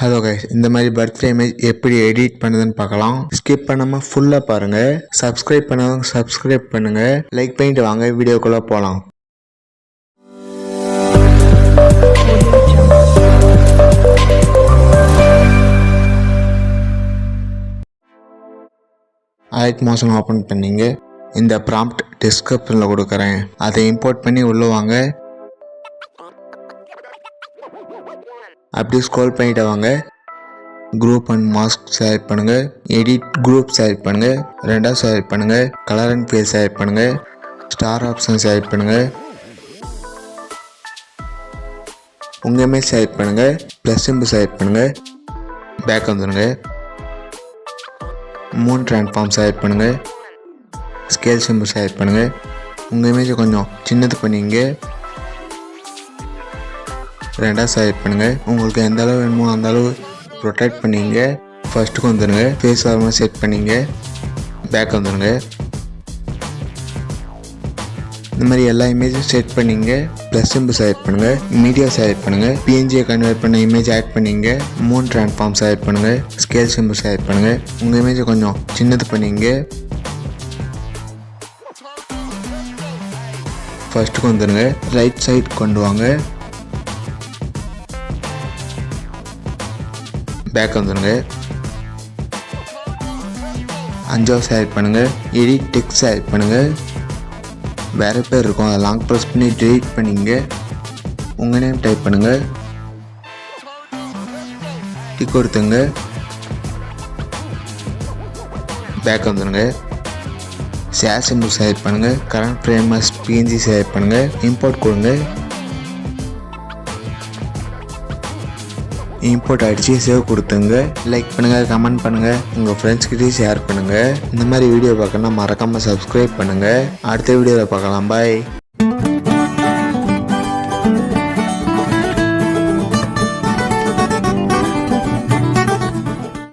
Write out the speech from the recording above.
Hello guys, இந்த மாதிரி birthday image எப்படி எடிட் பண்ணுதுன்னு பார்க்கலாம். ஸ்கிப் பண்ணாமல் ஃபுல்லாக பாருங்கள். சப்ஸ்கிரைப் பண்ணாதவங்க சப்ஸ்கிரைப் பண்ணுங்கள். லைக் பண்ணிட்டு வாங்க வீடியோக்குள்ளே போகலாம். ஆயிட் மோஷன் ஓப்பன் பண்ணிங்க. இந்த ப்ராம்ப்ட் டிஸ்கிரிப்ஷனில் கொடுக்குறேன், அதை இம்போர்ட் பண்ணி உள்ளே வாங்க. அப்படி ஸ்க்ரோல் பண்ணிட்டு வாங்க. குரூப் அண்ட் மாஸ்க் செலக்ட் பண்ணுங்க. எடிட் குரூப் செலக்ட் பண்ணுங்க. ரெண்டாவது செலக்ட் பண்ணுங்க. கலர் அண்ட் ஃபேஸ் செலக்ட் பண்ணுங்க. ஸ்டார் ஆப்ஷன் செலக்ட் பண்ணுங்க. உங்கள் இமேஜ் செலக்ட் பண்ணுங்க. ப்ளஸ் சிம்பிள் செலக்ட் பண்ணுங்க. பேக் வந்துடுங்க. மூன் ட்ரான்ஸ்ஃபார்ம் செலக்ட் பண்ணுங்க. ஸ்கேல் சிம்பிள் செலக்ட் பண்ணுங்க. உங்கள் இமேஜை கொஞ்சம் சின்னது பண்ணிங்க. ரெண்டாவது செலக்ட் பண்ணுங்கள். உங்களுக்கு எந்த அளவு வேணுமோ அந்த அளவு ரொட்டேட் பண்ணிங்க. ஃபஸ்ட்டுக்கு வந்துடுங்க. ஃபேஸ் ஆர்மாக செட் பண்ணிங்க. பேக் வந்துடுங்க. இந்த மாதிரி எல்லா இமேஜும் செட் பண்ணிங்க. ப்ளஸ் சிம்பிள் செலக்ட் பண்ணுங்கள். மீடியா செலக்ட் பண்ணுங்கள். பிஎன்ஜியை கன்வெர்ட் பண்ண இமேஜ் ஆட் பண்ணிங்க. மூன் ட்ரான்ஸ்ஃபார்ம் செலக்ட் பண்ணுங்கள். ஸ்கேல் சிம்பிள் செலக்ட் பண்ணுங்கள். உங்கள் இமேஜை கொஞ்சம் சின்னது பண்ணிங்க. ஃபஸ்ட்டுக்கு வந்துடுங்க. ரைட் சைட் கொண்டு வாங்க. பேக் வந்துடுங்க. அஞ்சாவது செலக்ட் பண்ணுங்கள். எடிட் டெக்ஸ்ட் செலக்ட் பண்ணுங்கள். வேறு பேர் இருக்கும், அதை லாங் ப்ரெஸ் பண்ணி டெலிட் பண்ணிங்க. உங்கள் நேம் டைப் பண்ணுங்கள். டிக் கொடுத்துங்க. பேக் வந்துடுங்க. ஷேர் சிம்பிள் செலக்ட் பண்ணுங்கள். கரண்ட் ஃப்ரேமஸ் பிஎன்ஜி செலக்ட் பண்ணுங்கள். இம்போர்ட் கொடுங்க. இம்போர்ட் ஆகிடுச்சு. சேவ் கொடுத்துங்க. லைக் பண்ணுங்கள், கமெண்ட் பண்ணுங்கள், உங்கள் ஃப்ரெண்ட்ஸ்கிட்டையும் ஷேர் பண்ணுங்கள். இந்த மாதிரி வீடியோ பார்க்கணுன்னா மறக்காமல் சப்ஸ்கிரைப் பண்ணுங்கள். அடுத்த வீடியோவில் பார்க்கலாம். பாய்.